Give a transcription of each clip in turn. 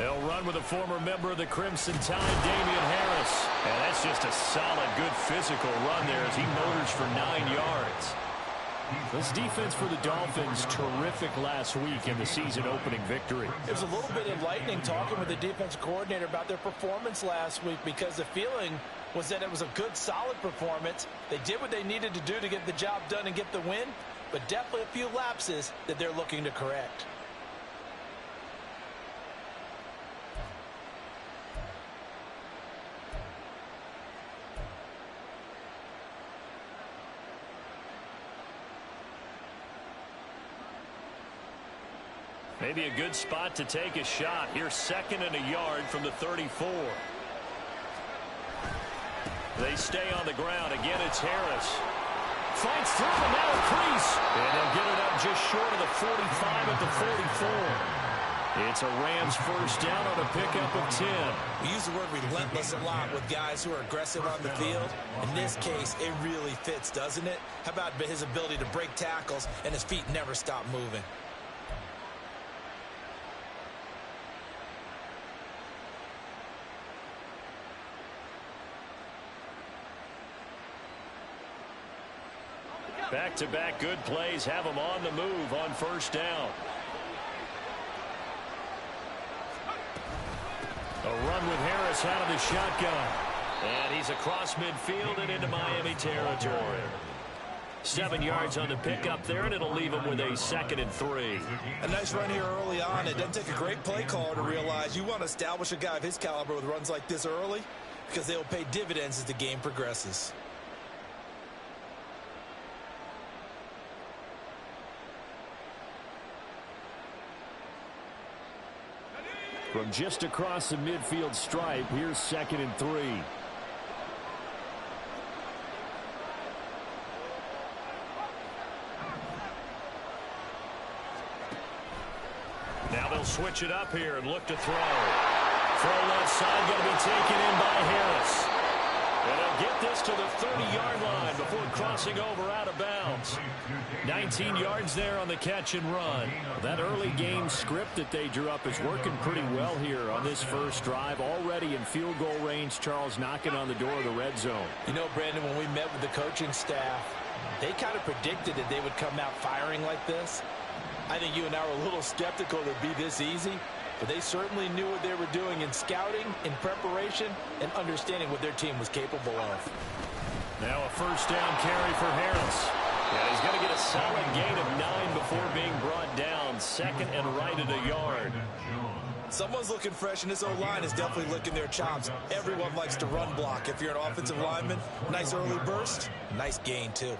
They'll run with a former member of the Crimson Tide, Damian Harris. And that's just a solid, good physical run there as he motors for 9 yards. This defense for the Dolphins, terrific last week in the season-opening victory. It was a little bit enlightening talking with the defensive coordinator about their performance last week, because the feeling was that it was a good, solid performance. They did what they needed to do to get the job done and get the win, but definitely a few lapses that they're looking to correct. Maybe a good spot to take a shot. Here's 2nd and a yard from the 34. They stay on the ground. Again, it's Harris. Fights through the narrow crease. And they'll get it up just short of the 45 at the 44. It's a Rams first down on a pickup of 10. We use the word relentless a lot with guys who are aggressive on the field. In this case, it really fits, doesn't it? How about his ability to break tackles and his feet never stop moving? Back-to-back good plays have them on the move on first down. A run with Harris out of the shotgun. And he's across midfield and into Miami territory. 7 yards on the pickup there, and it'll leave him with a 2nd and 3. A nice run here early on. It doesn't take a great play caller to realize you want to establish a guy of his caliber with runs like this early, because they will pay dividends as the game progresses. From just across the midfield stripe, here's 2nd and 3. Now they'll switch it up here and look to throw. Throw left side, going to be taken in by Harris. And they'll get this to the 30-yard line before crossing over out of bounds. 19 yards there on the catch and run. That early game script that they drew up is working pretty well here on this first drive. Already in field goal range, Charles knocking on the door of the red zone. You know, Brandon, when we met with the coaching staff, they kind of predicted that they would come out firing like this. I think you and I were a little skeptical that it'd be this easy, but they certainly knew what they were doing in scouting, in preparation, and understanding what their team was capable of. Now a first down carry for Harris. Yeah, he's going to get a solid gain of 9 before being brought down. 2nd and right at a yard. Someone's looking fresh, and this O-line is definitely licking their chops. Everyone likes to run block. If you're an offensive lineman, nice early burst, nice gain too.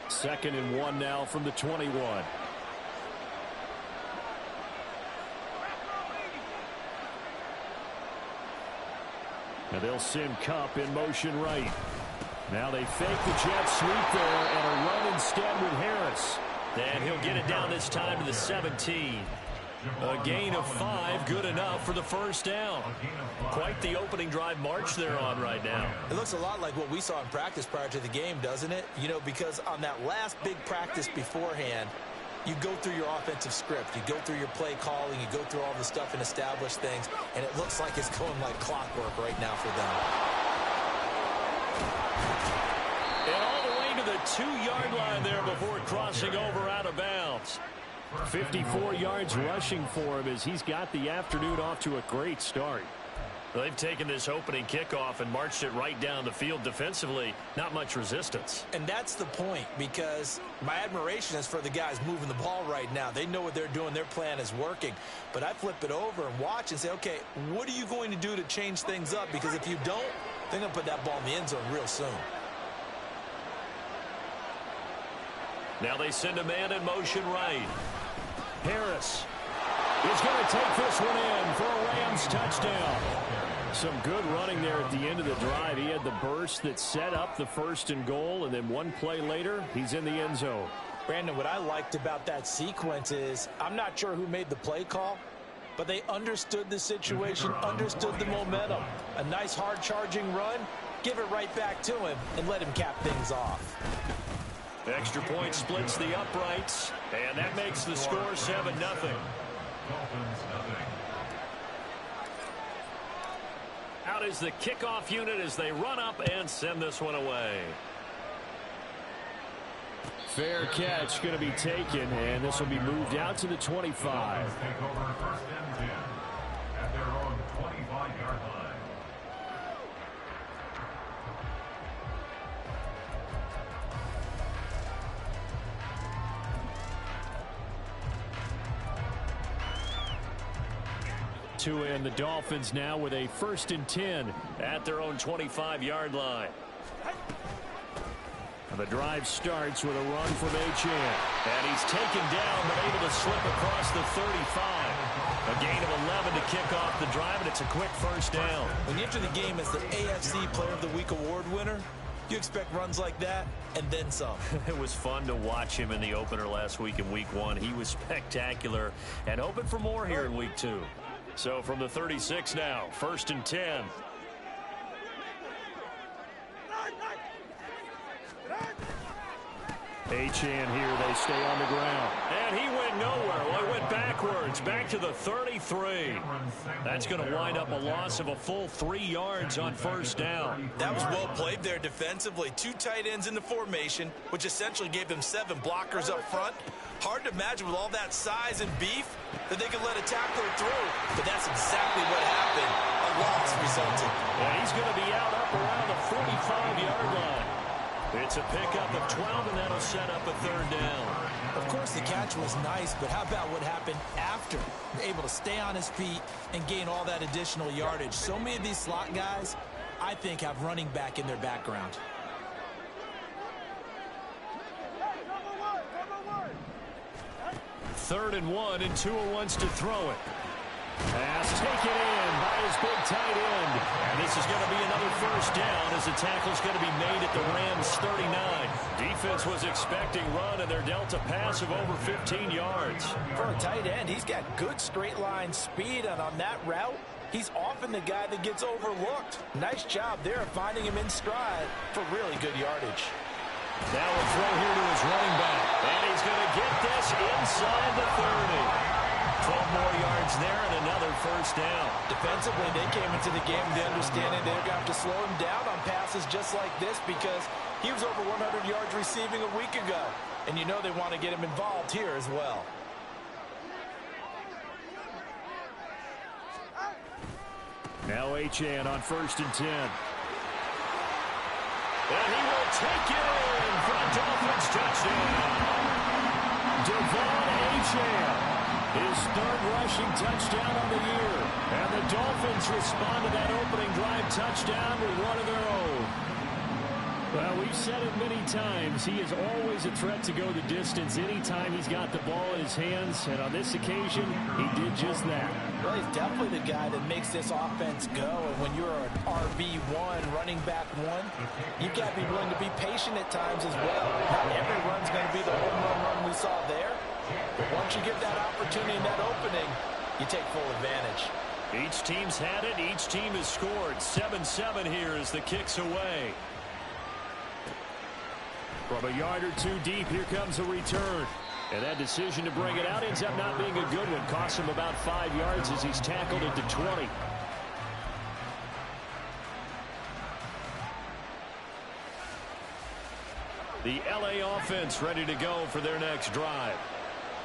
Second and 1 now from the 21. And they'll send Cup in motion right. Now they fake the jet sweep there and a run instead with Harris. And he'll get it down this time to the 17. A gain of 5, good enough for the first down. Quite the opening drive march they're on right now. It looks a lot like what we saw in practice prior to the game, doesn't it? You know, because on that last big practice beforehand, you go through your offensive script, you go through your play calling, you go through all the stuff and establish things, and it looks like it's going like clockwork right now for them. And all the way to the 2-yard line there before crossing over out of bounds. 54 yards rushing for him as he's got the afternoon off to a great start. They've taken this opening kickoff and marched it right down the field defensively. Not much resistance. And that's the point, because my admiration is for the guys moving the ball right now. They know what they're doing. Their plan is working. But I flip it over and watch and say, okay, what are you going to do to change things up? Because if you don't, they're going to put that ball in the end zone real soon. Now they send a man in motion right. Harris is going to take this one in for a Rams touchdown. Some good running there at the end of the drive. He had the burst that set up the 1st and goal, and then one play later, he's in the end zone. Brandon, what I liked about that sequence is I'm not sure who made the play call, but they understood the situation, understood the momentum. A nice hard charging run, give it right back to him, and let him cap things off. Extra point splits the uprights, and that makes the score 7-0. Out is the kickoff unit as they run up and send this one away. Fair catch going to be taken, and this will be moved out to the 25. Take over first and 10 at their own 25-yard line. And the Dolphins now with a 1st and 10 at their own 25-yard line. The drive starts with a run from Achane. And he's taken down but able to slip across the 35. A gain of 11 to kick off the drive, and it's a quick first down. When you enter the game as the AFC Player of the Week award winner, you expect runs like that and then some. It was fun to watch him in the opener last week in Week 1. He was spectacular and hoping for more here in Week 2. So from the 36 now, 1st and 10. Achane here, they stay on the ground. And he went nowhere. Well, he went backwards, back to the 33. That's going to wind up a loss of a full 3 yards on 1st down. That was well played there defensively. 2 tight ends in the formation, which essentially gave them 7 blockers up front. Hard to imagine with all that size and beef that they could let a tackler through. But that's exactly what happened. A loss resulted. And he's going to be out up around the 45-yard line. It's a pickup of 12, and that'll set up a 3rd down. Of course, the catch was nice, but how about what happened after? Able to stay on his feet and gain all that additional yardage. So many of these slot guys, I think, have running back in their background. Third and 1, and Tua wants to throw it. Pass taken in by his big tight end. And this is going to be another 1st down as the tackle's going to be made at the Rams' 39. Defense was expecting run, and they're dealt a pass of over 15 yards. For a tight end, he's got good straight line speed, and on that route, he's often the guy that gets overlooked. Nice job there of finding him in stride for really good yardage. Now a throw here to his running back. And he's going to get this inside the 30. 12 more yards there and another 1st down. Defensively, they came into the game with the understanding they're going to have to slow him down on passes just like this because he was over 100 yards receiving a week ago. And you know they want to get him involved here as well. Now Achane on 1st and 10. And he will take it in for a Dolphins touchdown. Devon Achane. His 3rd rushing touchdown on the year. And the Dolphins respond to that opening drive touchdown with one of their own. Well, we've said it many times. He is always a threat to go the distance anytime he's got the ball in his hands. And on this occasion, he did just that. Well, he's definitely the guy that makes this offense go. And when you're an RB1, running back 1, you've got to be willing to be patient at times as well. Not every run's going to be the home run we saw there. But once you get that opportunity and that opening, you take full advantage. Each team's had it. Each team has scored. 7-7 here as the kick's away. From a yard or 2 deep, here comes a return. And that decision to bring it out ends up not being a good one. Costs him about 5 yards as he's tackled at the 20. The LA offense ready to go for their next drive.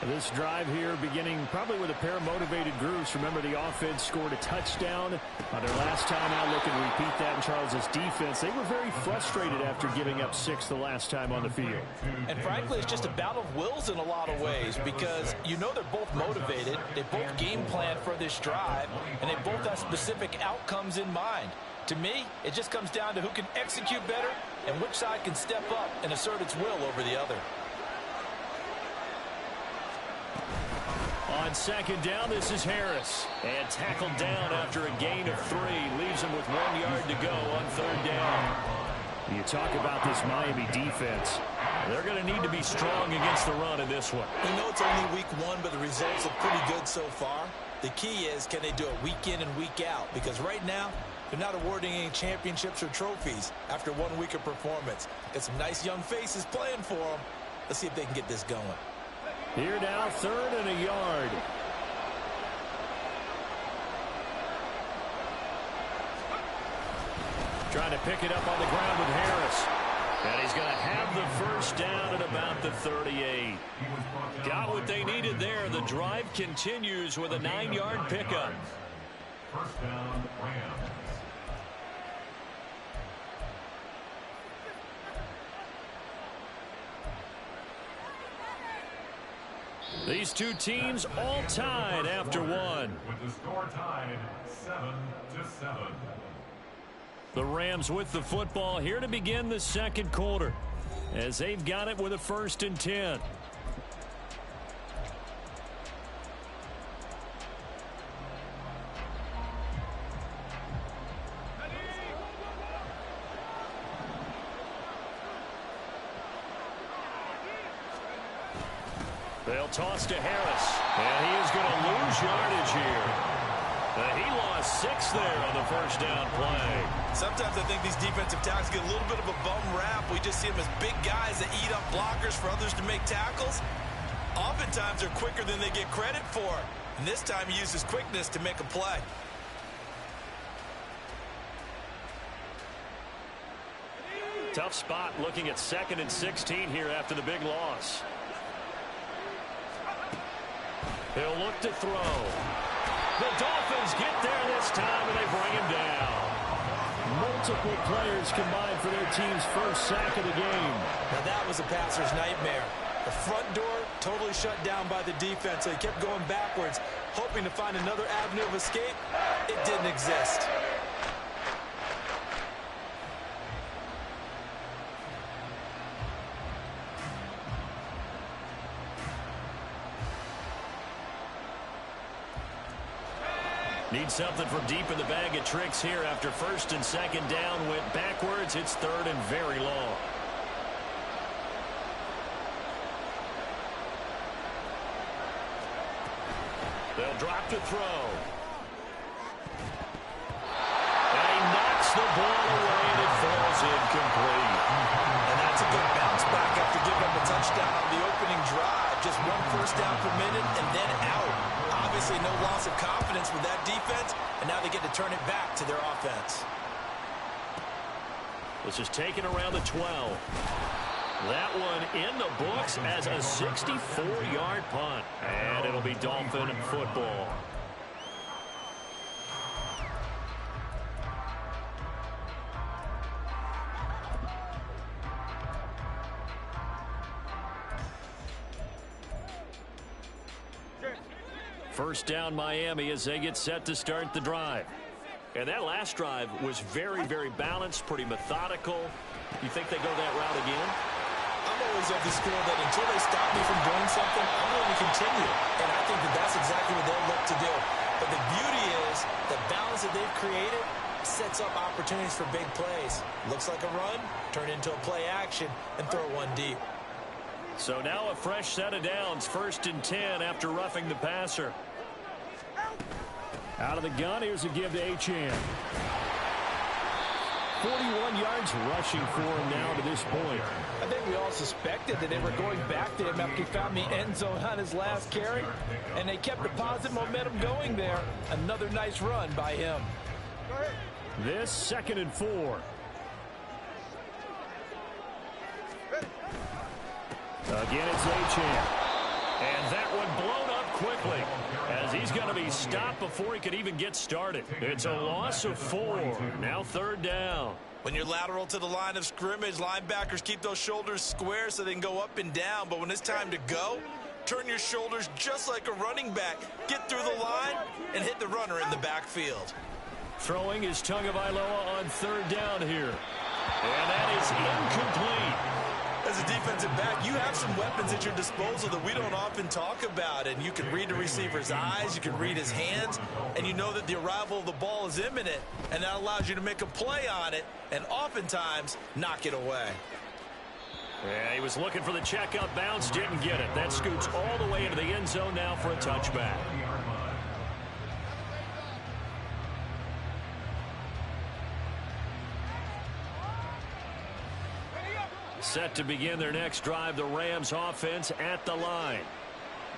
This drive here beginning probably with a pair of motivated groups. Remember, the offense scored a touchdown on their last time out. Looking to repeat that in Charles's defense. They were very frustrated after giving up 6 the last time on the field. And frankly, it's just a battle of wills in a lot of ways because you know they're both motivated. They both game plan for this drive, and they both have specific outcomes in mind. To me, it just comes down to who can execute better and which side can step up and assert its will over the other. On 2nd down, this is Harris. And tackled down after a gain of 3. Leaves him with 1 yard to go on 3rd down. You talk about this Miami defense. They're going to need to be strong against the run in this one. We know it's only week 1, but the results look pretty good so far. The key is, can they do it week in and week out? Because right now, They're not awarding any championships or trophies after 1 week of performance. Got some nice young faces playing for them. Let's see if they can get this going. Here now, 3rd and a yard. Trying to pick it up on the ground with Harris. And he's going to have the first down at about the 38. Got what they needed there. The drive continues with a 9-yard pickup. First down, Rams. These two teams all tied after one. With the score tied 7-7. The Rams with the football here to begin the second quarter as they've got it with a 1st and 10. They'll toss to Harris, and he is going to lose yardage here. He lost 6 there on the first down play. Sometimes I think these defensive tackles get a little bit of a bum rap. We just see them as big guys that eat up blockers for others to make tackles. Oftentimes they're quicker than they get credit for. And this time he uses quickness to make a play. Tough spot looking at 2nd and 16 here after the big loss. He'll look to throw. The Dolphins get there this time, and they bring him down. Multiple players combined for their team's first sack of the game. Now that was a passer's nightmare. The front door totally shut down by the defense, so he kept going backwards, hoping to find another avenue of escape. It didn't exist. Need something from deep in the bag of tricks here after 1st and 2nd down. Went backwards. It's 3rd and very long. They'll drop to throw. And he knocks the ball away, and it falls incomplete. And that's a good bounce back after giving up a touchdown on the opening drive. Just 1 first down per minute and then out. Obviously no loss of confidence with that defense, and now they get to turn it back to their offense. This is taken around the 12. That one in the books as a 64-yard punt. And it'll be Dolphin football. First down Miami as they get set to start the drive. And that last drive was very, very balanced, pretty methodical. You think they go that route again? I'm always of the school that until they stop me from doing something, I'm going to continue. And I think that that's exactly what they'll look to do. But the beauty is the balance that they've created sets up opportunities for big plays. Looks like a run, turn into a play action, and throw one deep. So now a fresh set of downs, 1st and 10 after roughing the passer. Out of the gun, here's a give to Achane. 41 yards rushing for him now to this point. I think we all suspected that they were going back to him after he found the end zone on his last carry, and they kept the positive momentum going there. Another nice run by him. This 2nd and 4. Again, it's Achane. And that one blown up quickly as he's going to be stopped before he could even get started. It's a loss of 4. Now 3rd down. When you're lateral to the line of scrimmage, linebackers keep those shoulders square so they can go up and down. But when it's time to go, turn your shoulders just like a running back. Get through the line and hit the runner in the backfield. Throwing is Tagovailoa on 3rd down here. And that is incomplete. As a defensive back, you have some weapons at your disposal that we don't often talk about. And you can read the receiver's eyes, you can read his hands, and you know that the arrival of the ball is imminent. And that allows you to make a play on it and oftentimes knock it away. Yeah, he was looking for the checkout bounce, didn't get it. That scoots all the way into the end zone now for a touchback. Set to begin their next drive, the Rams offense at the line.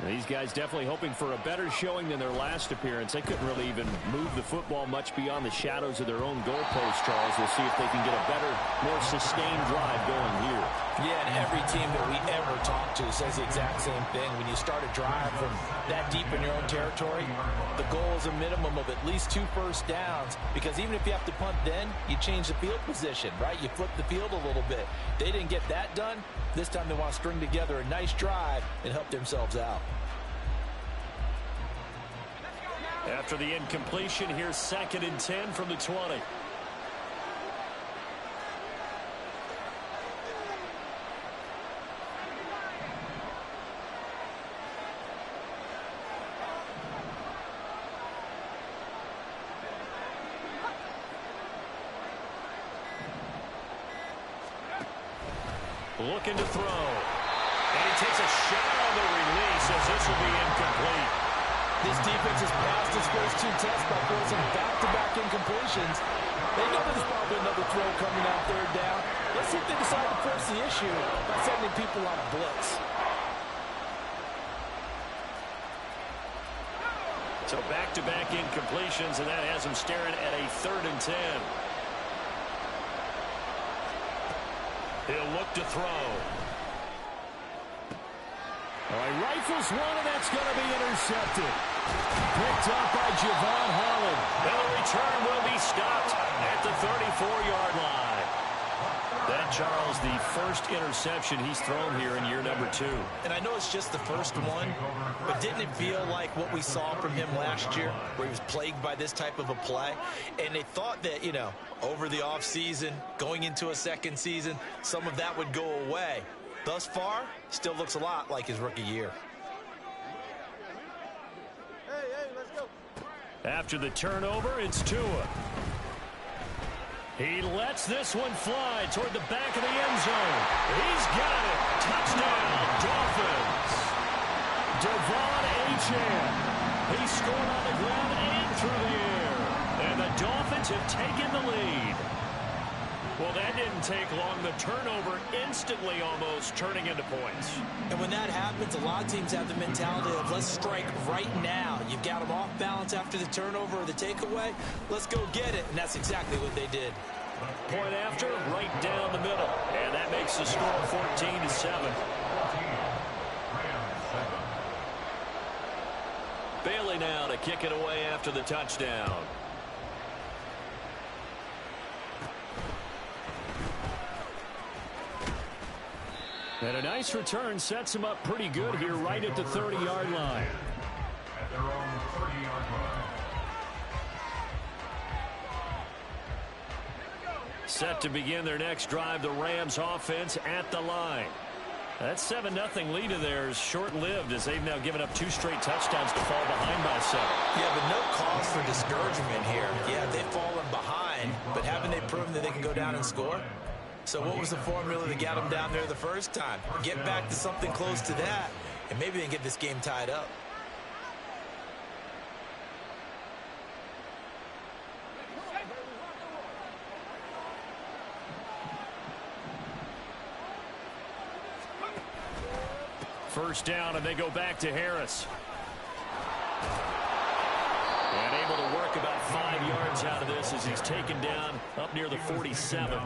These guys definitely hoping for a better showing than their last appearance. They couldn't really even move the football much beyond the shadows of their own goalpost, Charles. We'll see if they can get a better, more sustained drive going here. Yeah, and every team that we ever talk to says the exact same thing. When you start a drive from that deep in your own territory, the goal is a minimum of at least 2 first downs, because even if you have to punt then, you change the field position, right? You flip the field a little bit. They didn't get that done. This time they want to string together a nice drive and help themselves out. After the incompletion, here's 2nd and 10 from the 20. Looking to throw. And he takes a shot on the release as this will be incomplete. This defense has passed its first 2 tests by forcing back-to-back incompletions. They know there's probably another throw coming out 3rd down. Let's see if they decide to force the issue by sending people on a blitz. So back-to-back incompletions, and that has him staring at a 3rd and 10. He'll look to throw. All right, rifles one, and that's going to be intercepted. Picked up by Javon Holland. And the return will be stopped at the 34-yard line. That, Charles, the first interception he's thrown here in year number 2. And I know it's just the first one, but didn't it feel like what we saw from him last year, where he was plagued by this type of a play? And they thought that, you know, over the offseason, going into a second season, some of that would go away. Thus far, still looks a lot like his rookie year. Hey, let's go. After the turnover, it's Tua. He lets this one fly toward the back of the end zone. He's got it. Touchdown, Dolphins. Devon Achane. He scored on the ground and through the air. And the Dolphins have taken the lead. Well, that didn't take long. The turnover instantly almost turning into points. And when that happens, a lot of teams have the mentality of let's strike right now. You've got them off balance after the turnover or the takeaway. Let's go get it. And that's exactly what they did. Point after, right down the middle. And that makes the score 14-7. Bailey now to kick it away after the touchdown. And a nice return sets him up pretty good here right at the 30-yard line. At their own 30-yard line. Set to begin their next drive, the Rams offense at the line. That 7-0 lead of theirs short-lived as they've now given up 2 straight touchdowns to fall behind by 7. Yeah, but no cause for discouragement here. Yeah, they've fallen behind, but haven't they proven that they can go down and score? So what was the formula that got them down there the first time? Get back to something close to that, and maybe they can get this game tied up. First down, and they go back to Harris. And able to work about 5 yards out of this as he's taken down up near the 47.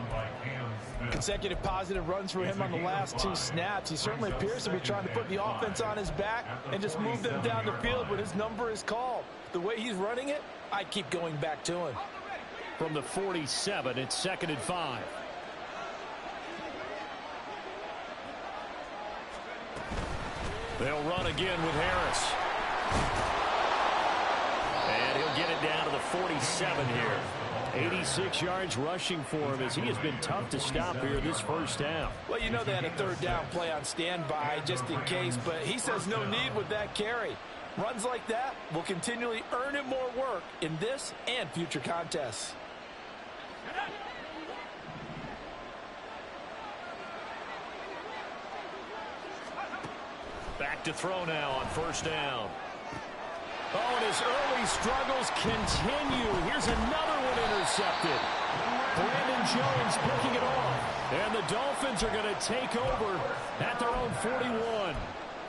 Consecutive positive runs for him on the last 2 snaps. He certainly appears to be trying to put the offense on his back and just move them down the field when his number is called. The way he's running it, I keep going back to him. From the 47, it's 2nd and 5. They'll run again with Harris. And he'll get it down to the 47 here. 86 yards rushing for him as he has been tough to stop here this first half. Well, you know they had a 3rd down play on standby just in case, but he says no need with that carry. Runs like that will continually earn him more work in this and future contests. Back to throw now on first down. Oh, and his early struggles continue. Here's another one intercepted. Brandon Jones picking it off. And the Dolphins are going to take over at their own 41.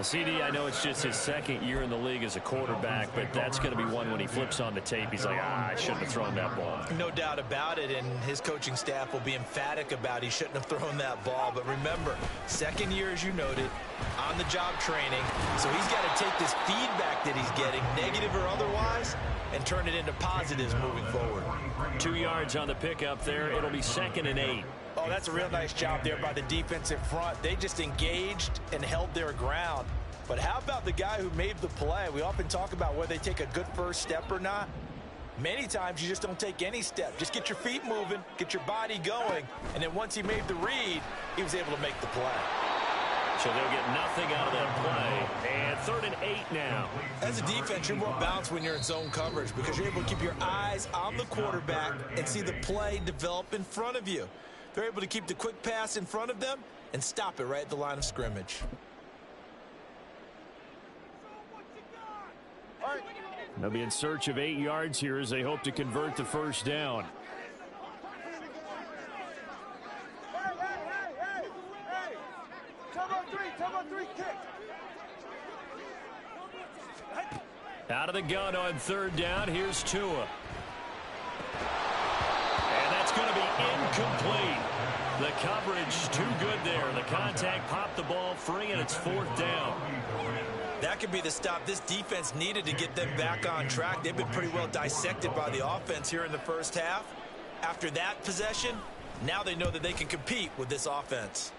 CD, I know it's just his second year in the league as a quarterback, but that's going to be one when he flips on the tape. He's like, I shouldn't have thrown that ball. No doubt about it, and his coaching staff will be emphatic about he shouldn't have thrown that ball. But remember, second year, as you noted, on-the-job training. So he's got to take this feedback that he's getting, negative or otherwise, and turn it into positives moving forward. 2 yards on the pickup there. It'll be 2nd and 8. Oh, that's a real nice job there by the defensive front. They just engaged and held their ground. But how about the guy who made the play? We often talk about whether they take a good first step or not. Many times you just don't take any step. Just get your feet moving, get your body going, and then once he made the read, he was able to make the play. So they'll get nothing out of that play. And 3rd and 8 now. As a defense, you're more balanced when you're in zone coverage because you're able to keep your eyes on the quarterback and see the play develop in front of you. They're able to keep the quick pass in front of them and stop it right at the line of scrimmage. They'll be in search of 8 yards here as they hope to convert the first down. Hey. Turbo 3, kick. Out of the gun on 3rd down. Here's Tua. And that's going to be incomplete. The coverage too good there. The contact popped the ball free, and it's 4th down. That could be the stop this defense needed to get them back on track. They've been pretty well dissected by the offense here in the first half. After that possession, now they know that they can compete with this offense.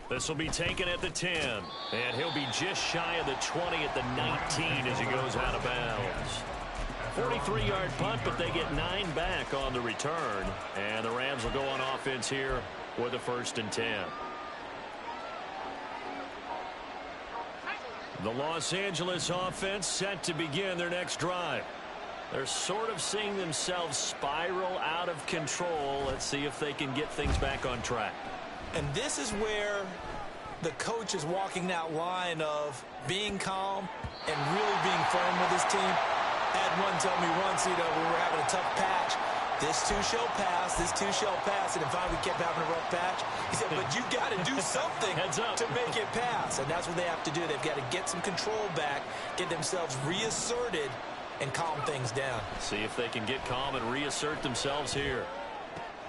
This will be taken at the 10. And he'll be just shy of the 20 at the 19 as he goes out of bounds. 43-yard punt, but they get 9 back on the return. And the Rams will go on offense here with a 1st and 10. The Los Angeles offense set to begin their next drive. They're sort of seeing themselves spiral out of control. Let's see if they can get things back on track. And this is where the coach is walking that line of being calm and really being firm with his team. I had one tell me once, we were having a tough patch. This too shall pass, this too shall pass. And finally we kept having a rough patch. He said, but you got to do something to make it pass. And that's what they have to do. They've got to get some control back, get themselves reasserted, and calm things down. See if they can get calm and reassert themselves here.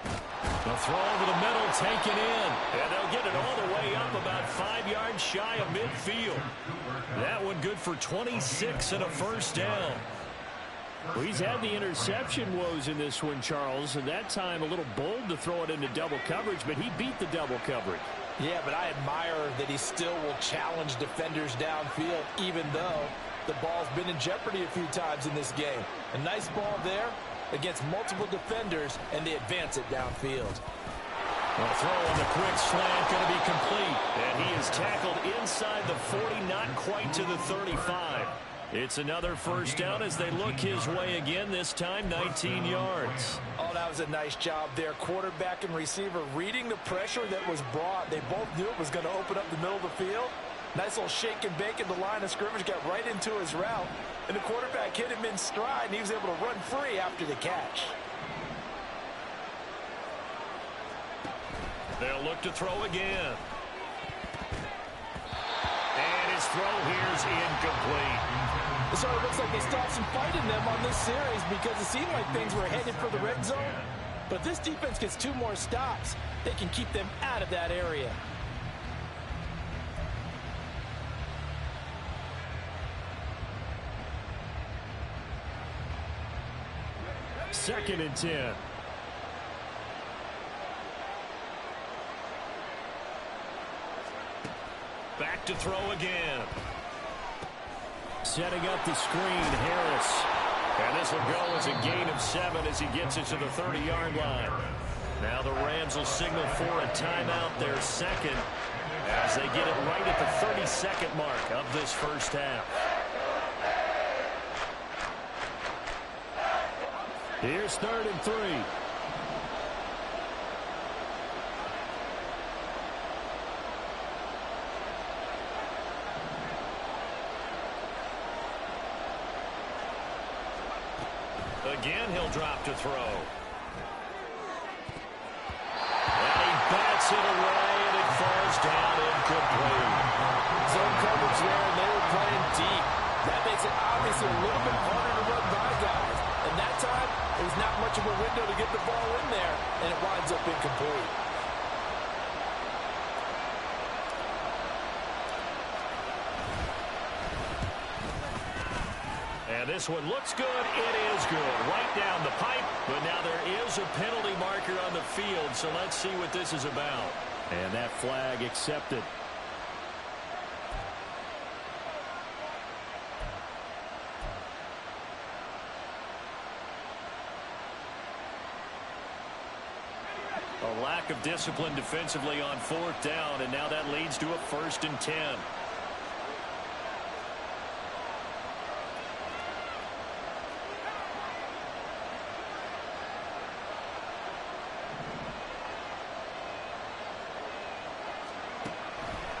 The throw over the middle, taken in. And they'll get it all the way up about 5 yards shy of midfield. That one good for 26 and a 1st down. Well, he's had the interception woes in this one, Charles, and that time a little bold to throw it into double coverage, but he beat the double coverage. Yeah, but I admire that he still will challenge defenders downfield, even though the ball's been in jeopardy a few times in this game. A nice ball there against multiple defenders, and they advance it downfield. Well, throw on the quick slant going to be complete, and he is tackled inside the 40, not quite to the 35. It's another 1st down as they look his way again, this time 19 yards. Oh, that was a nice job there. Quarterback and receiver reading the pressure that was brought. They both knew it was going to open up the middle of the field. Nice little shake and bake in the line of scrimmage, got right into his route. And the quarterback hit him in stride, and he was able to run free after the catch. They'll look to throw again. And his throw here is incomplete. So it looks like they stopped some fight in them on this series because it seemed like things were headed for the red zone. But this defense gets 2 more stops. They can keep them out of that area. Second and 10. Back to throw again. Setting up the screen, Harris. And this will go as a gain of 7 as he gets it to the 30-yard line. Now the Rams will signal for a timeout, their second, as they get it right at the 30-second mark of this first half. Here's 3rd and 3. Again, he'll drop to throw. And he bats it away, and it falls down incomplete. Zone coverage there, and they were playing deep. That makes it obviously a little bit harder to run by guys. And that time, there's not much of a window to get the ball in there, and it winds up incomplete. And this one looks good. It is good. Right down the pipe. But now there is a penalty marker on the field, so let's see what this is about. And that flag accepted. A lack of discipline defensively on 4th down, and now that leads to a 1st and 10.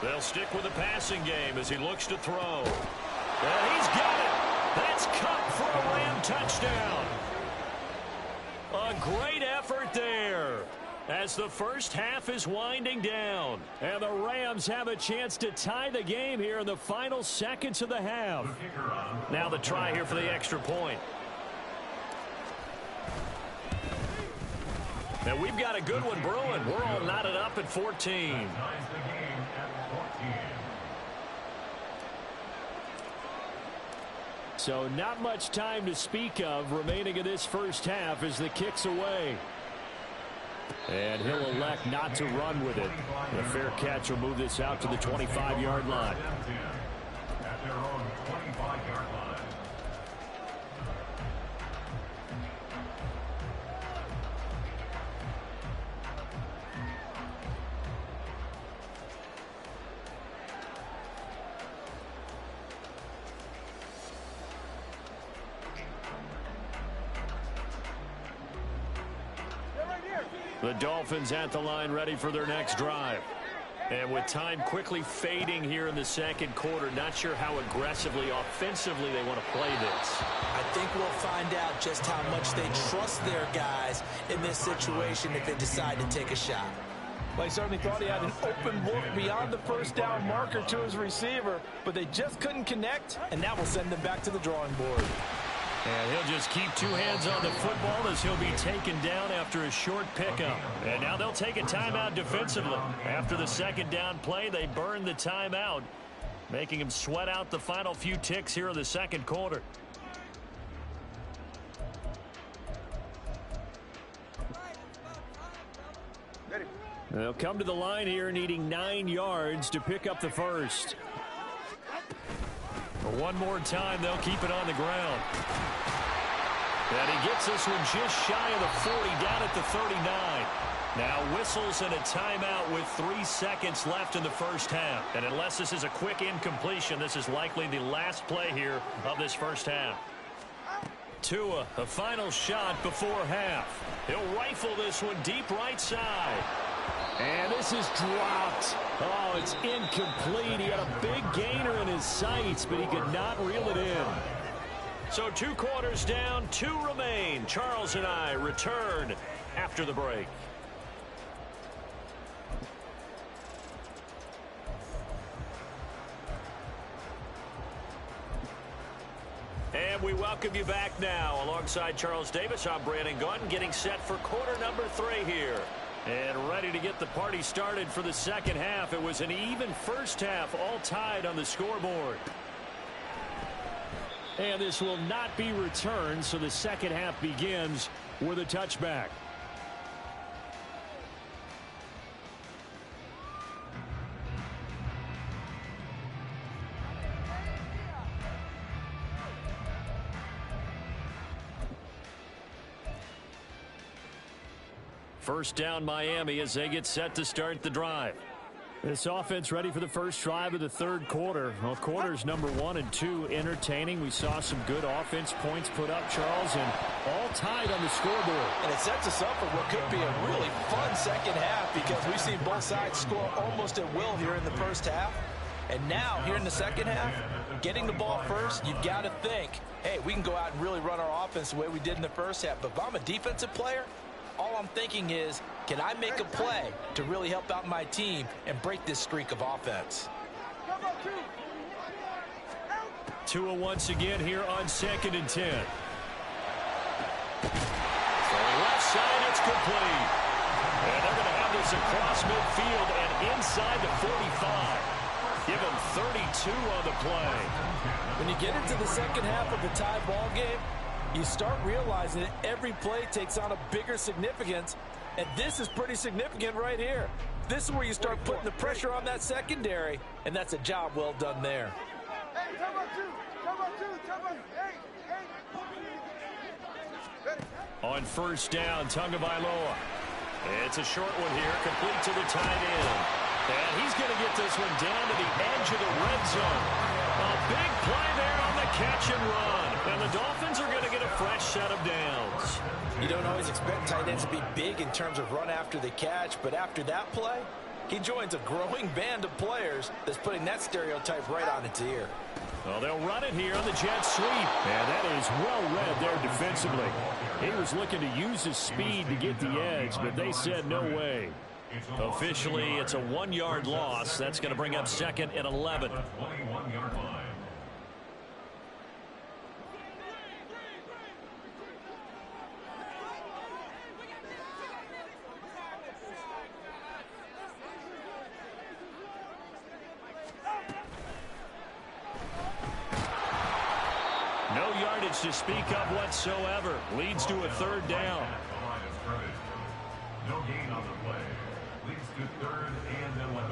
They'll stick with the passing game as he looks to throw. And he's got it. That's Cup for a Ram touchdown. A great effort there as the first half is winding down. And the Rams have a chance to tie the game here in the final seconds of the half. Now the try here for the extra point. And we've got a good one brewing. We're all knotted up at 14. So not much time to speak of remaining in this first half as the kick's away. And he'll elect not to run with it. The fair catch will move this out to the 25-yard line. At their own 25-yard line. The Dolphins at the line ready for their next drive. And with time quickly fading here in the second quarter, not sure how aggressively, offensively they want to play this. I think we'll find out just how much they trust their guys in this situation if they decide to take a shot. Well, he certainly thought he had an open look beyond the first down marker to his receiver, but they just couldn't connect, and that will send them back to the drawing board. And he'll just keep two hands on the football as he'll be taken down after a short pickup. And now they'll take a timeout defensively. After the second down play, they burn the timeout, making him sweat out the final few ticks here in the second quarter. They'll come to the line here needing 9 yards to pick up the first. One more time, they'll keep it on the ground. And he gets this one just shy of the 40, down at the 39. Now whistles and a timeout with 3 seconds left in the first half. And unless this is a quick incompletion, this is likely the last play here of this first half. Tua, a final shot before half. He'll rifle this one deep right side. And this is dropped. Oh, it's incomplete. He had a big gainer in his sights, but he could not reel it in. So 2 quarters down, 2 remain. Charles and I return after the break. And we welcome you back now. Alongside Charles Davis, I'm Brandon Gaudin, getting set for quarter number 3 here. And ready to get the party started for the second half. It was an even first half, all tied on the scoreboard. And this will not be returned, so the second half begins with a touchback. First down Miami as they get set to start the drive. This offense ready for the first drive of the third quarter. Well, quarters number 1 and 2 entertaining. We saw some good offense points put up, Charles, and all tied on the scoreboard. And it sets us up for what could be a really fun second half because we've seen both sides score almost at will here in the first half. And now, here in the second half, getting the ball first, you've got to think, hey, we can go out and really run our offense the way we did in the first half. But if I'm a defensive player, all I'm thinking is, can I make a play to really help out my team and break this streak of offense? Tua once again here on 2nd and 10. So left side, it's complete. And they're going to have this across midfield and inside the 45. Give him 32 on the play. When you get into the second half of a tie ball game, you start realizing that every play takes on a bigger significance, and this is pretty significant right here. This is where you start putting the pressure on that secondary, and that's a job well done there. Hey, come on, two. Come on, two. Come on. Hey. On first down, Tagovailoa. It's a short one here, complete to the tight end. And he's going to get this one down to the edge of the red zone. A big play there on the catch and run. And the Dolphins are going to get a fresh set of downs. You don't always expect tight ends to be big in terms of run after the catch, but after that play, he joins a growing band of players that's putting that stereotype right on its ear. Well, they'll run it here on the jet sweep. And that is well read there defensively. He was looking to use his speed to get the edge, but they said no way. Officially, it's a 1-yard loss. That's going to bring up 2nd and 11. No yardage to speak of whatsoever. Leads to a 3rd down. No gain on the play. Leads to 3rd and 11.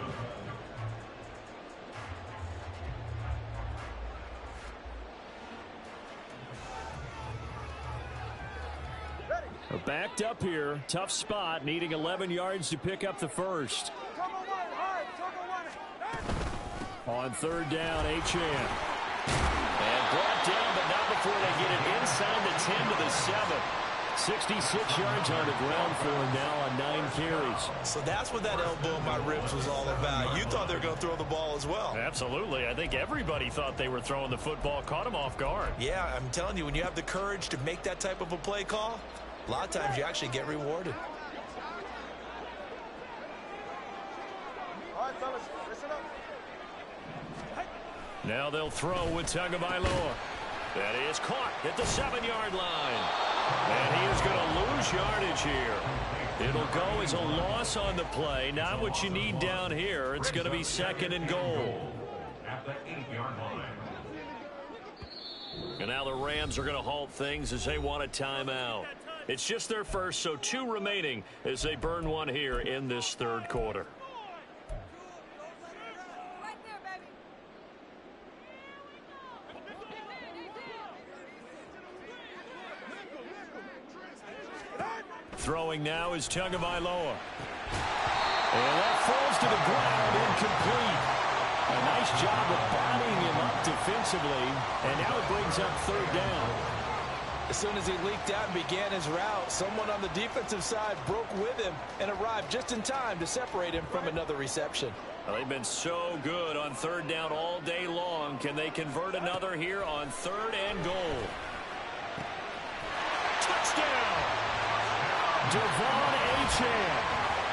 Backed up here. Tough spot. Needing 11 yards to pick up the first. On 3rd down, Achane. And brought down, but not before they get it inside the 10 to the 7. 66 yards on the ground for him now on 9 carries. So that's what that elbow in my ribs was all about. You thought they were going to throw the ball as well. Absolutely. I think everybody thought they were throwing the football. Caught him off guard. Yeah, I'm telling you, when you have the courage to make that type of a play call, a lot of times you actually get rewarded. All right, fellas, listen up. Now they'll throw with Tagovailoa. That is caught at the 7-yard line. And he is going to lose yardage here. It'll go as a loss on the play. Not what you need down here. It's going to be 2nd and goal. At the 8-yard line. And now the Rams are going to halt things as they want a timeout. It's just their first, so 2 remaining as they burn one here in this 3rd quarter. Throwing now is Tagovailoa. And that falls to the ground, incomplete. A nice job of bodying him up defensively, and now it brings up 3rd down. As soon as he leaked out and began his route, someone on the defensive side broke with him and arrived just in time to separate him from another reception. Well, they've been so good on 3rd down all day long. Can they convert another here on 3rd and goal? Touchdown! Devon Achane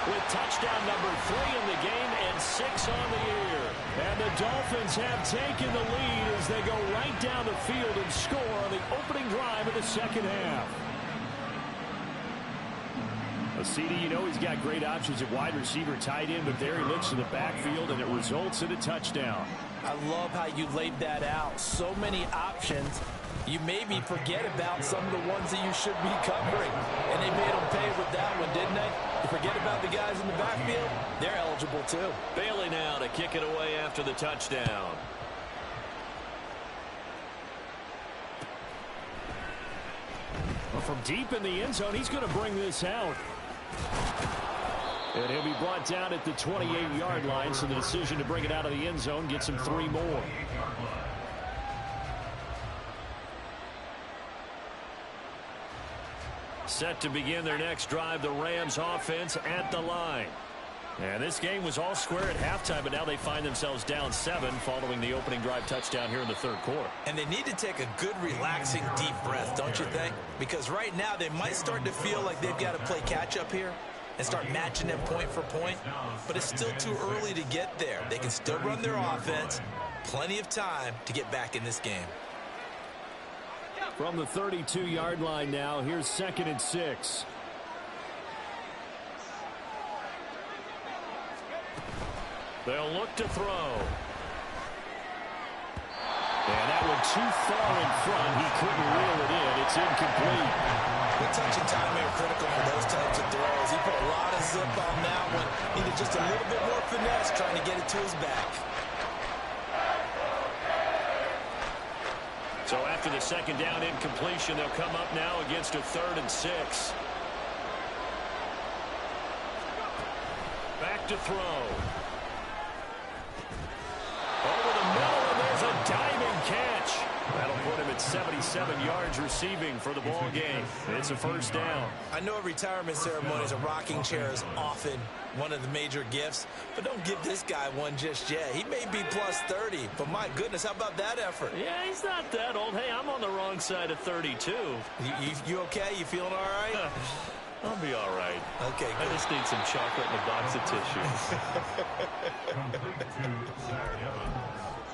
with touchdown number 3 in the game and 6 on the year. And the Dolphins have taken the lead as they go right down the field and score on the opening drive of the 2nd half. CD, you know he's got great options at wide receiver, tight end, but there he looks to the backfield, and it results in a touchdown. I love how you laid that out. So many options. You maybe forget about some of the ones that you should be covering. And they made them pay with that one, didn't they? You forget about the guys in the backfield, they're eligible too. Bailey now to kick it away after the touchdown. Well, from deep in the end zone, he's going to bring this out. And he'll be brought down at the 28-yard line, so the decision to bring it out of the end zone gets him 3 more. Set to begin their next drive, the Rams offense at the line. And this game was all square at halftime, but now they find themselves down 7 following the opening drive touchdown here in the third quarter. And they need to take a good, relaxing, deep breath, don't you think? Because right now they might start to feel like they've got to play catch-up here and start matching them point for point. But it's still too early to get there. They can still run their offense. Plenty of time to get back in this game. From the 32-yard line now, here's 2nd and 6. They'll look to throw. And that one too far in front. He couldn't reel it in. It's incomplete. Good touch and timing are critical for those types of throws. He put a lot of zip on that one. Needed just a little bit more finesse trying to get it to his back. So after the second down incompletion, they'll come up now against a 3rd and 6. Back to throw. Over the middle, and there's a diving catch. That'll put him at 77 yards receiving for the ball game. It's a first down. I know retirement ceremonies, a rocking chair is often one of the major gifts, but don't give this guy one just yet. He may be plus 30, but my goodness, how about that effort? Yeah, he's not that old. Hey, I'm on the wrong side of 32. You okay? You feeling all right? I'll be all right. Okay, good. I just need some chocolate and a box of tissue.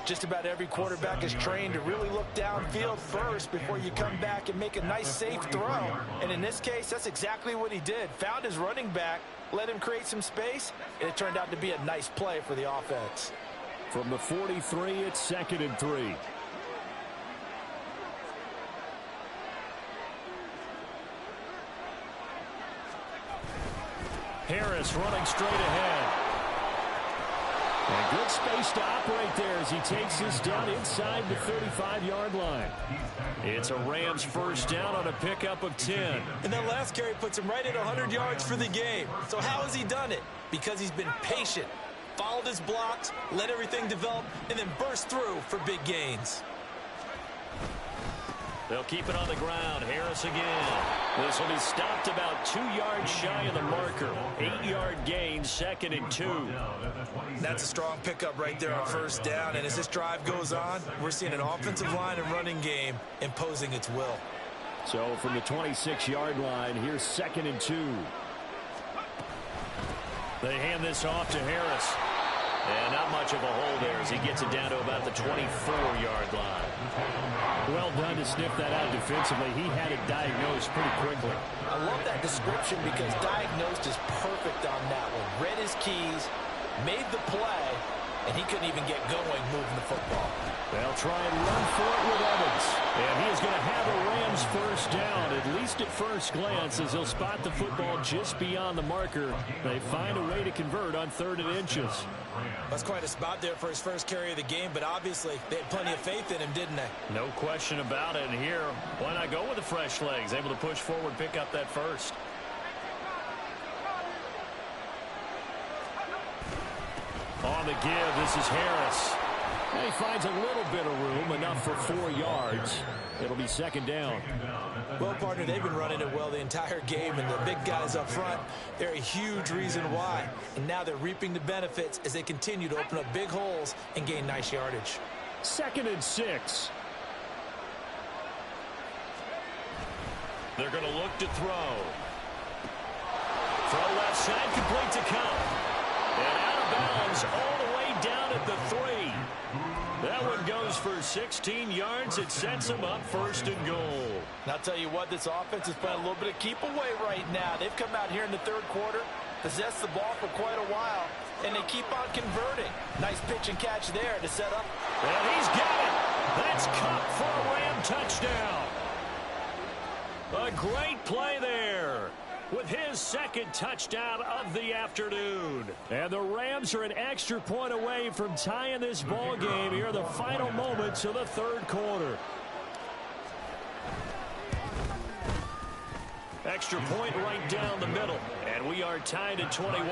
Just about every quarterback is trained to really look downfield first before you come back and make a nice, safe throw. And in this case, that's exactly what he did. Found his running back, let him create some space, and it turned out to be a nice play for the offense. From the 43, it's 2nd and 3. Harris running straight ahead. And good space to operate there as he takes this down inside the 35-yard line. It's a Rams first down on a pickup of 10. And that last carry puts him right at 100 yards for the game. So how has he done it? Because he's been patient, followed his blocks, let everything develop, and then burst through for big gains. They'll keep it on the ground. Harris again. This will be stopped about 2 yards shy of the marker. 8-yard gain, 2nd and 2. That's a strong pickup right there on first down. And as this drive goes on, we're seeing an offensive line and running game imposing its will. So from the 26-yard line, here's 2nd and 2. They hand this off to Harris. And not much of a hole there as he gets it down to about the 24-yard line. Well done to sniff that out defensively. He had it diagnosed pretty quickly. I love that description because diagnosed is perfect on that one. Read his keys, made the play, and he couldn't even get going moving the football. They'll try and run for it with Evans. And he is going to have a Rams first down, at least at first glance, as he'll spot the football just beyond the marker. They find a way to convert on 3rd and inches. That's quite a spot there for his first carry of the game, but obviously they had plenty of faith in him, didn't they? No question about it. And here, why not go with the fresh legs? Able to push forward, pick up that first. On the give, this is Harris. And he finds a little bit of room, enough for 4 yards. It'll be 2nd down. Well, partner, they've been running it well the entire game, and the big guys up front, they're a huge reason why. And now they're reaping the benefits as they continue to open up big holes and gain nice yardage. 2nd and 6. They're going to look to throw. Throw left side, complete to Cup. And out of bounds all the way down at the 3. That one goes for 16 yards. It sets them up 1st and goal. And I'll tell you what, this offense is playing a little bit of keep away right now. They've come out here in the 3rd quarter, possessed the ball for quite a while, and they keep on converting. Nice pitch and catch there to set up. And he's got it. That's Cup for a Ram touchdown. A great play there with his 2nd touchdown of the afternoon. And the Rams are an extra point away from tying this ball game here in the final moments of the 3rd quarter. Extra point right down the middle. And we are tied at 21.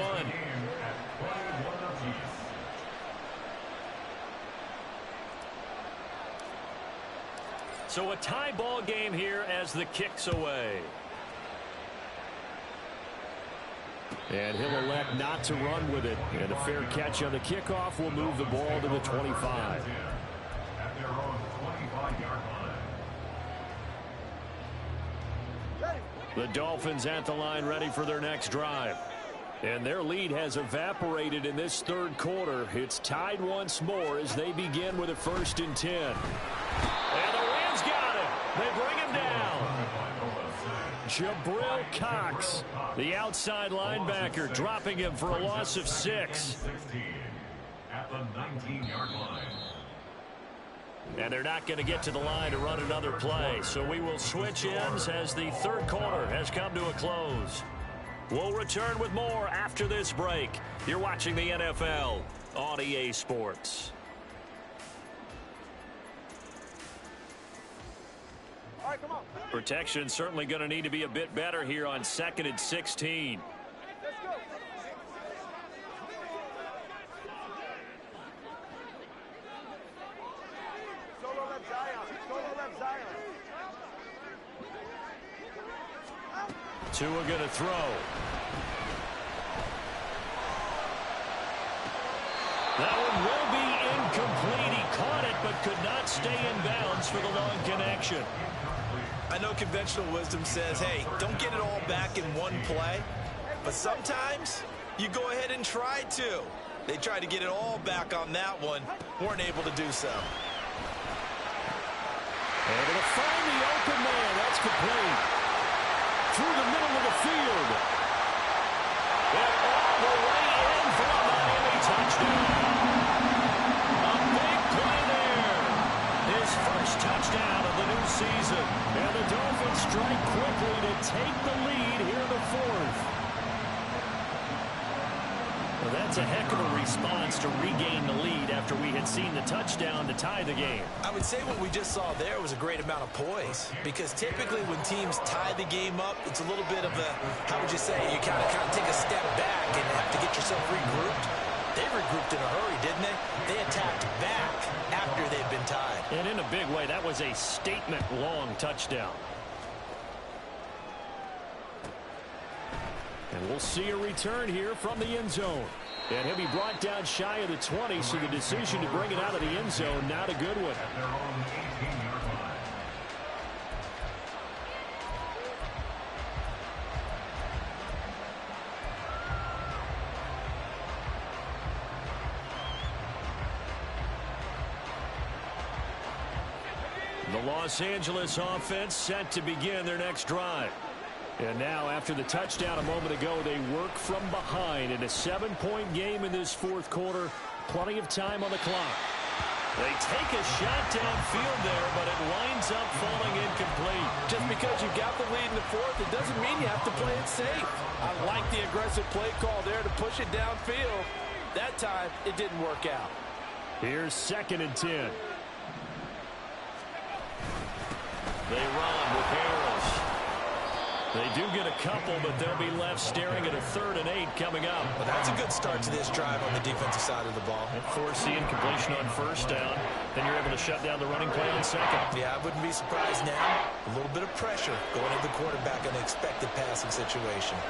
So a tie ball game here as the kick's away. And he'll elect not to run with it. And a fair catch on the kickoff will move the ball to the 25. At their own 25-yard line. The Dolphins at the line ready for their next drive. And their lead has evaporated in this third quarter. It's tied once more as they begin with a 1st and 10. And the Rams got him. They bring him down. Jabril Cox, the outside linebacker, dropping him for a loss of 6. At the 19-yard line. And they're not going to get to the line to run another play. So we will switch ends as the third quarter has come to a close. We'll return with more after this break. You're watching the NFL on EA Sports. All right, come on. Protection certainly going to need to be a bit better here on 2nd and 16. Let's go. Solo left Zion. Solo left Zion. Tua going to throw. That one will be incomplete. He caught it but could not stay in bounds for the long connection. I know conventional wisdom says, hey, don't get it all back in one play. But sometimes you go ahead and try to. They tried to get it all back on that one. Weren't able to do so. Able to find the open man. That's complete. Through the middle of the field. And all the way in for a Miami touchdown. A big play there. His first touchdown of the new season. And the Dolphins strike quickly to take the lead here in the 4th. Well, that's a heck of a response to regain the lead after we had seen the touchdown to tie the game. I would say what we just saw there was a great amount of poise, because typically when teams tie the game up, it's a little bit of a, how would you say, you kind of take a step back and have to get yourself regrouped. They regrouped in a hurry, didn't they? They attacked back after they'd been tied. And in a big way, that was a statement-long touchdown. And we'll see a return here from the end zone. And he'll be brought down shy of the 20, so the decision to bring it out of the end zone, not a good one. At their own 18-yard line. The Los Angeles offense set to begin their next drive. And now, after the touchdown a moment ago, they work from behind in a 7-point game in this 4th quarter. Plenty of time on the clock. They take a shot downfield there, but it winds up falling incomplete. Just because you got the lead in the 4th, it doesn't mean you have to play it safe. I like the aggressive play call there to push it downfield. That time, it didn't work out. Here's 2nd and 10. They run with Harris. They do get a couple, but they'll be left staring at a 3rd and 8 coming up. Well, that's a good start to this drive on the defensive side of the ball. And force the incompletion on 1st down. Then you're able to shut down the running play on 2nd. Yeah, I wouldn't be surprised now. A little bit of pressure going to the quarterback in an expected passing situation.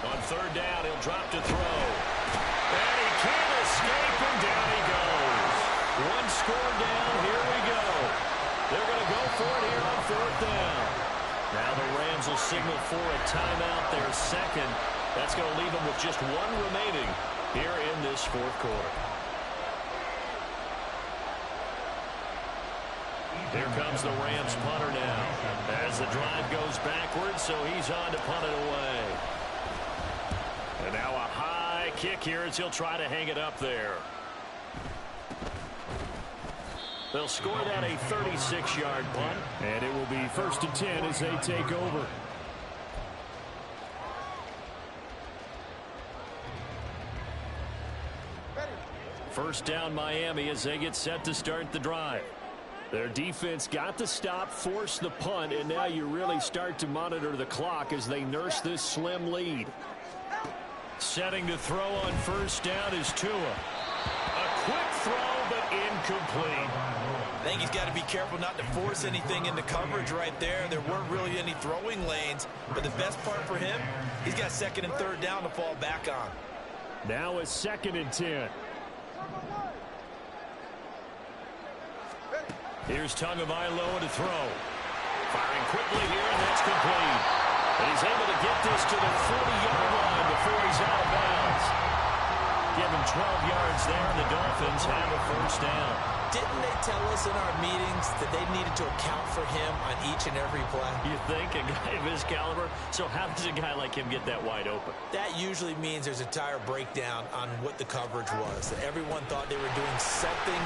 On 3rd down, he'll drop to throw. And he can't escape, and down he goes. One score down, here we go. They're going to go for it here on 4th down. Now the Rams will signal for a timeout, their 2nd. That's going to leave them with just 1 remaining here in this 4th quarter. Here comes the Rams punter now. As the drive goes backwards, so he's on to punt it away. And now a high kick here as he'll try to hang it up there. They'll score that a 36-yard punt, and it will be 1st and 10 as they take over. First down Miami as they get set to start the drive. Their defense got the stop, forced the punt, and now you really start to monitor the clock as they nurse this slim lead. Setting to throw on 1st down is Tua. A quick throw, but incomplete. I think he's got to be careful not to force anything into coverage right there. There weren't really any throwing lanes, but the best part for him, he's got second and third down to fall back on. Now it's 2nd and 10. Here's Tagovailoa to throw. Firing quickly here, and that's complete. And he's able to get this to the 40-yard line before he's out of bounds. Give him 12 yards there, and the Dolphins have a first down. Didn't they tell us in our meetings that they needed to account for him on each and every play? You think? A guy of his caliber? So how does a guy like him get that wide open? That usually means there's a tire breakdown on what the coverage was. That everyone thought they were doing something,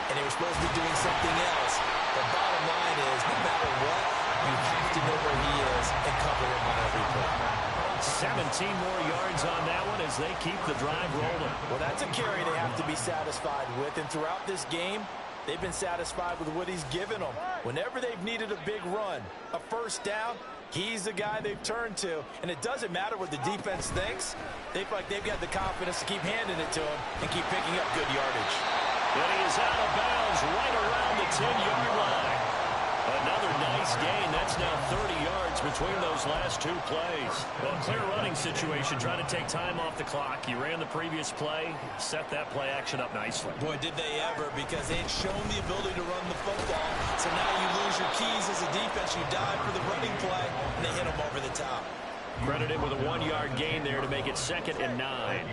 and they were supposed to be doing something else. The bottom line is, no matter what, you have to know where he is and cover him on every play. 17 more yards on that one as they keep the drive rolling. Well, that's a carry they have to be satisfied with. And throughout this game, they've been satisfied with what he's given them. Whenever they've needed a big run, a first down, he's the guy they've turned to. And it doesn't matter what the defense thinks. They feel like they've got the confidence to keep handing it to him and keep picking up good yardage. And he is out of bounds right around the 10-yard line. Another nice gain. That's now 30 yards between those last two plays. Well, clear running situation. Trying to take time off the clock. You ran the previous play. Set that play action up nicely. Boy, did they ever, because they had shown the ability to run the football. So now you lose your keys as a defense. You dive for the running play, and they hit them over the top. Credited with a 1-yard gain there to make it 2nd and 9.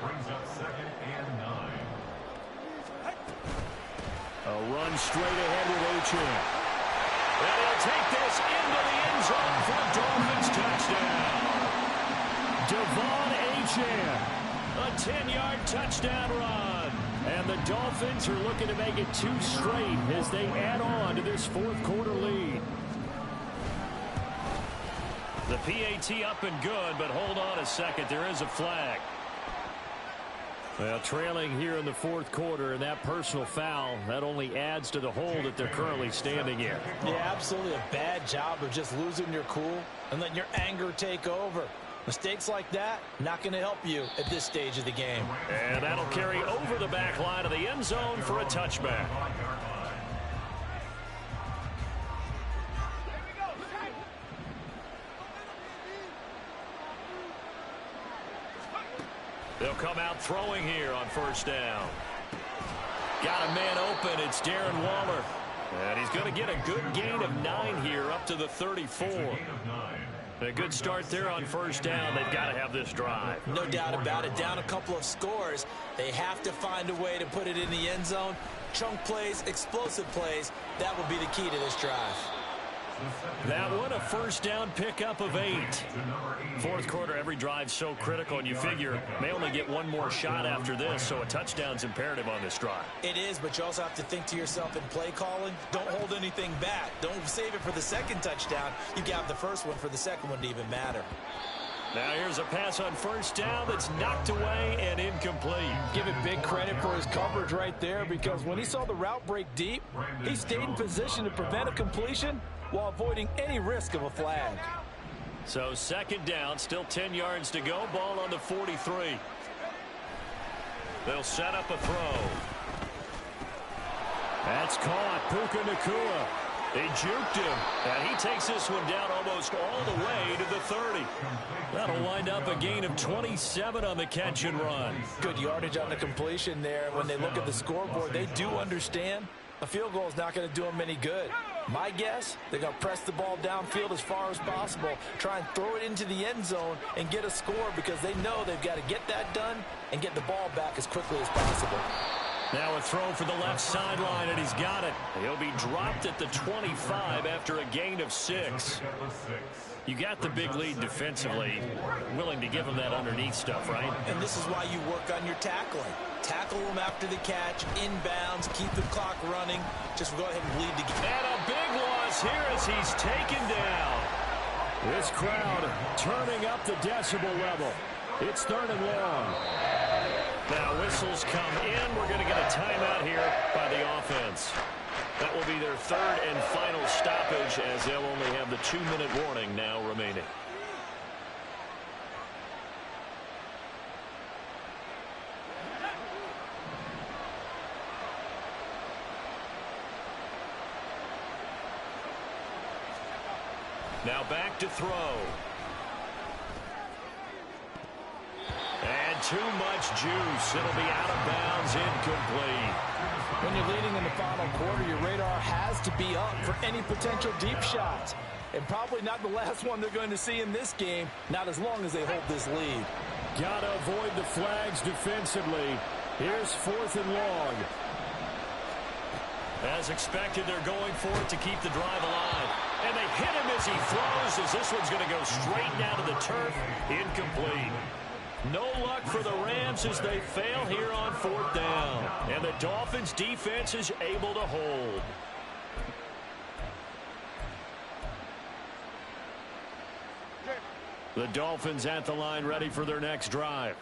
Brings up 2nd and 9. A run straight ahead with Achane. And he'll take this into the end zone for a Dolphins touchdown. Devon Achane, a 10-yard touchdown run. And the Dolphins are looking to make it 2 straight as they add on to this fourth-quarter lead. The PAT up and good, but hold on a second. There is a flag. Well, trailing here in the fourth quarter, and that personal foul, that only adds to the hole that they're currently standing in. Yeah, absolutely a bad job of just losing your cool and letting your anger take over. Mistakes like that, not going to help you at this stage of the game. And that'll carry over the back line of the end zone for a touchback. They'll come out throwing here on first down. Got a man open. It's Darren Waller. And he's going to get a good gain of 9 here up to the 34. A good start there on first down. They've got to have this drive. No doubt about it. Down a couple of scores. They have to find a way to put it in the end zone. Chunk plays, explosive plays. That will be the key to this drive. That one, a first down pickup of 8. Fourth quarter, every drive so critical, and you figure may only get one more shot after this, so a touchdown's imperative on this drive. It is, but you also have to think to yourself in play calling, don't hold anything back. Don't save it for the second touchdown. You got the first one for the second one to even matter. Now here's a pass on first down that's knocked away and incomplete. Give it big credit for his coverage right there, because when he saw the route break deep, he stayed in position to prevent a completion while avoiding any risk of a flag. So second down, still 10 yards to go. Ball on the 43. They'll set up a throw. That's caught. Puka Nacua. They juked him, and he takes this one down almost all the way to the 30. That'll wind up a gain of 27 on the catch and run. Good yardage on the completion there. When they look at the scoreboard, they do understand a field goal is not going to do them any good. My guess, they're going to press the ball downfield as far as possible, try and throw it into the end zone and get a score, because they know they've got to get that done and get the ball back as quickly as possible. Now a throw for the left sideline, and he's got it. He'll be dropped at the 25 after a gain of 6. You got the big lead defensively, willing to give him that underneath stuff, right? And this is why you work on your tackling. Tackle him after the catch, inbounds, keep the clock running. Just go ahead and bleed the game. And a big loss here as he's taken down. This crowd turning up the decibel level. It's 3rd and long. Now whistles come in. We're going to get a timeout here by the offense. That will be their 3rd and final stoppage, as they'll only have the 2-minute warning now remaining. Now back to throw. And too much juice. It'll be out of bounds, incomplete. When you're leading in the final quarter, your radar has to be up for any potential deep shots. And probably not the last one they're going to see in this game, not as long as they hold this lead. Got to avoid the flags defensively. Here's 4th and long. As expected, they're going for it to keep the drive alive. And they hit him as he throws, as this one's going to go straight down to the turf. Incomplete. No luck for the Rams as they fail here on 4th down. And the Dolphins' defense is able to hold. The Dolphins at the line, ready for their next drive.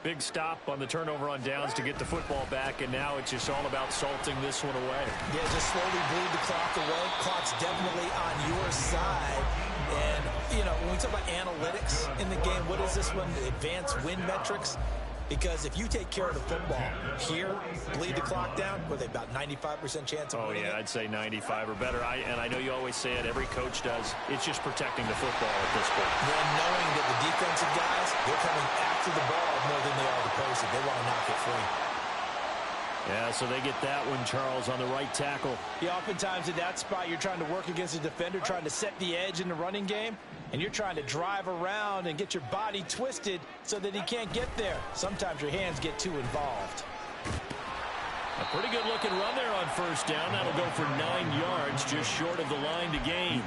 Big stop on the turnover on downs to get the football back, and now it's just all about salting this one away. Yeah, just slowly bleed the clock away. Clock's definitely on your side. And, you know, when we talk about analytics in the game, what is this one? The advanced win metrics? Because if you take care of the football here, bleed the clock down, with about 95% chance of winning. Oh, yeah, I'd say 95 or better. And I know you always say it, every coach does. It's just protecting the football at this point. Then knowing that the defensive guys, they're coming after the ball more than they are the person. They want to knock it free. Yeah, so they get that one, Charles, on the right tackle. Yeah, oftentimes in that spot, you're trying to work against a defender, trying to set the edge in the running game, and you're trying to drive around and get your body twisted so that he can't get there. Sometimes your hands get too involved. A pretty good-looking run there on 1st down. That'll go for 9 yards, just short of the line to gain.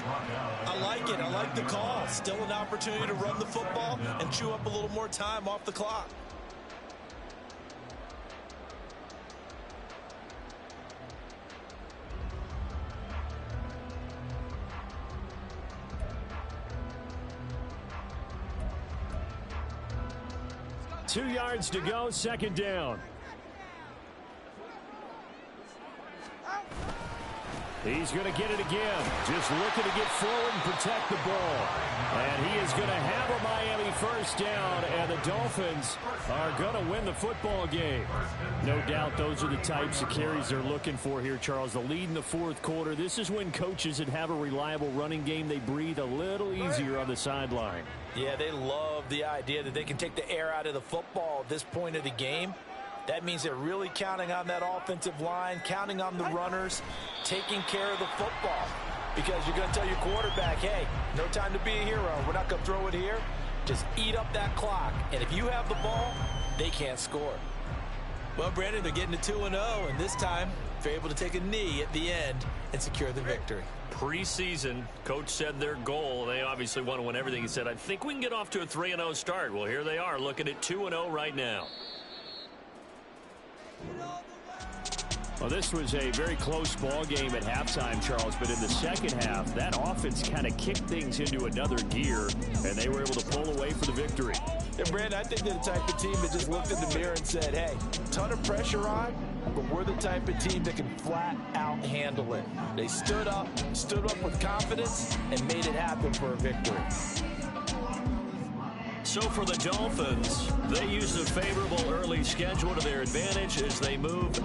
I like it. I like the call. Still an opportunity to run the football and chew up a little more time off the clock. Two yards to go, 2nd down. He's going to get it again. Just looking to get forward and protect the ball. And he is going to have a Miami 1st down, and the Dolphins are going to win the football game. No doubt those are the types of carries they're looking for here, Charles. The lead in the 4th quarter. This is when coaches that have a reliable running game, they breathe a little easier on the sideline. Yeah, they love the idea that they can take the air out of the football at this point of the game. That means they're really counting on that offensive line, counting on the runners, taking care of the football. Because you're going to tell your quarterback, hey, no time to be a hero. We're not going to throw it here. Just eat up that clock. And if you have the ball, they can't score. Well, Brandon, they're getting to 2-0, and this time they're able to take a knee at the end and secure the victory. Preseason, coach said their goal, they obviously want to win everything. He said, I think we can get off to a 3-0 start. Well, here they are looking at 2-0 right now. Well, this was a very close ball game at halftime, Charles, but in the second half, that offense kind of kicked things into another gear, and they were able to pull away for the victory. And, Brandon, I think they're the type of team that just looked in the mirror and said, hey, ton of pressure on, but we're the type of team that can flat out handle it. They stood up with confidence, and made it happen for a victory. So for the Dolphins, they used a favorable early schedule to their advantage as they move